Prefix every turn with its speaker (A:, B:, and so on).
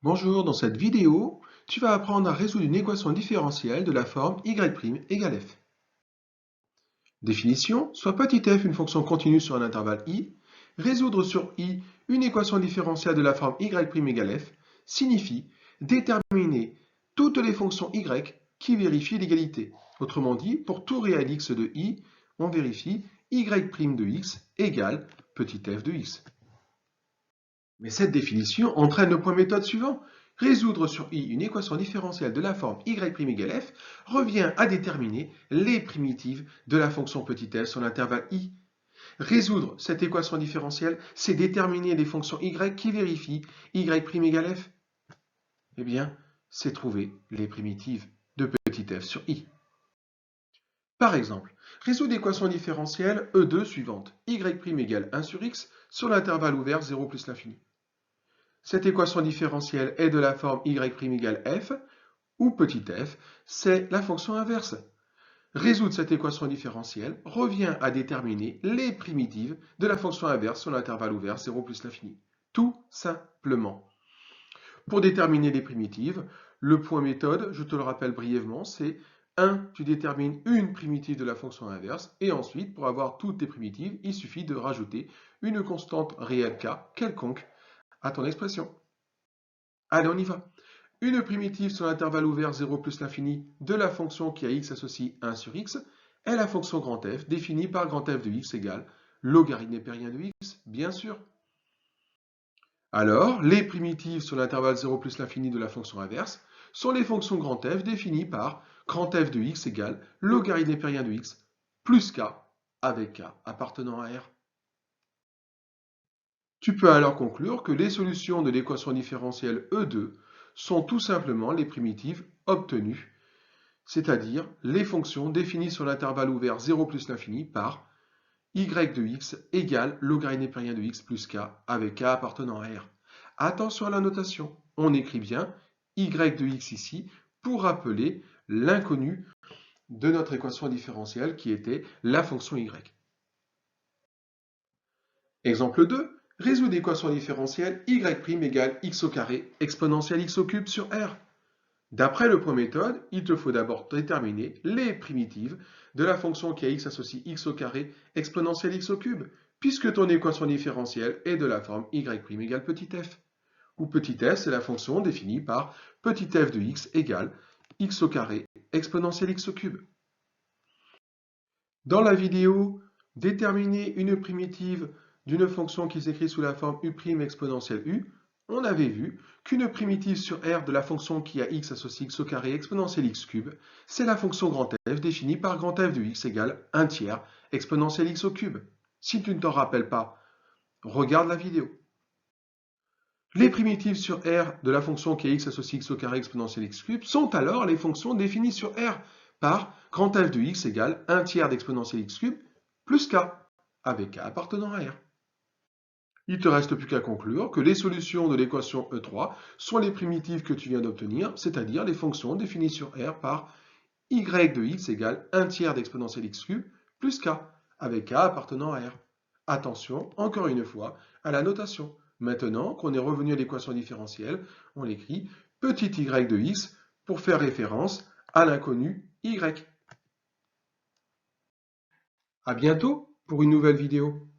A: Bonjour, dans cette vidéo, tu vas apprendre à résoudre une équation différentielle de la forme y' égale f. Définition, soit petit f une fonction continue sur un intervalle i, résoudre sur i une équation différentielle de la forme y' égale f signifie déterminer toutes les fonctions y qui vérifient l'égalité. Autrement dit, pour tout réel x de i, on vérifie y' de x égale petit f de x. Mais cette définition entraîne le point méthode suivant. Résoudre sur i une équation différentielle de la forme y' égale f revient à déterminer les primitives de la fonction petit f sur l'intervalle i. Résoudre cette équation différentielle, c'est déterminer les fonctions y qui vérifient y' égale f. Eh bien, c'est trouver les primitives de petit f sur i. Par exemple, résoudre l'équation différentielle E2 suivante, y' égale 1 sur x sur l'intervalle ouvert 0 plus l'infini. Cette équation différentielle est de la forme y' égale f, où petit f, c'est la fonction inverse. Résoudre cette équation différentielle revient à déterminer les primitives de la fonction inverse sur l'intervalle ouvert 0 plus l'infini. Tout simplement. Pour déterminer les primitives, le point méthode, je te le rappelle brièvement, c'est 1, tu détermines une primitive de la fonction inverse, et ensuite, pour avoir toutes tes primitives, il suffit de rajouter une constante réelle k quelconque à ton expression. Allez, on y va. Une primitive sur l'intervalle ouvert 0 plus l'infini de la fonction qui a x associe 1 sur x est la fonction grand f définie par grand f de x égale logarithme népérien de x, bien sûr. Alors, les primitives sur l'intervalle 0 plus l'infini de la fonction inverse sont les fonctions grand f définies par grand f de x égale logarithme népérien de x plus k avec k appartenant à R. Tu peux alors conclure que les solutions de l'équation différentielle E2 sont tout simplement les primitives obtenues, c'est-à-dire les fonctions définies sur l'intervalle ouvert 0 plus l'infini par y de x égale logarithme népérien de x plus k avec k appartenant à R. Attention à la notation, on écrit bien y de x ici pour rappeler l'inconnu de notre équation différentielle qui était la fonction y. Exemple 2. Résoudre l'équation différentielle y' égale x au carré exponentielle x au cube sur R. D'après le point méthode, il te faut d'abord déterminer les primitives de la fonction qui a x associe x au carré exponentielle x au cube, puisque ton équation différentielle est de la forme y' égale petit f, où petit f c'est la fonction définie par petit f de x égale x au carré exponentielle x au cube. Dans la vidéo, déterminer une primitive d'une fonction qui s'écrit sous la forme u' exponentielle u, on avait vu qu'une primitive sur R de la fonction qui a x associe x au carré exponentielle x cube, c'est la fonction grand f définie par grand f de x égale 1 tiers exponentielle x au cube. Si tu ne t'en rappelles pas, regarde la vidéo. Les primitives sur R de la fonction qui a x associe x au carré exponentielle x cube sont alors les fonctions définies sur R par grand f de x égale 1 tiers d'exponentielle x cube plus k, avec k appartenant à R. Il ne te reste plus qu'à conclure que les solutions de l'équation E3 sont les primitives que tu viens d'obtenir, c'est-à-dire les fonctions définies sur R par y de x égale 1 tiers d'exponentielle x cube plus k, avec k appartenant à R. Attention, encore une fois, à la notation. Maintenant qu'on est revenu à l'équation différentielle, on écrit petit y de x pour faire référence à l'inconnu y. À bientôt pour une nouvelle vidéo.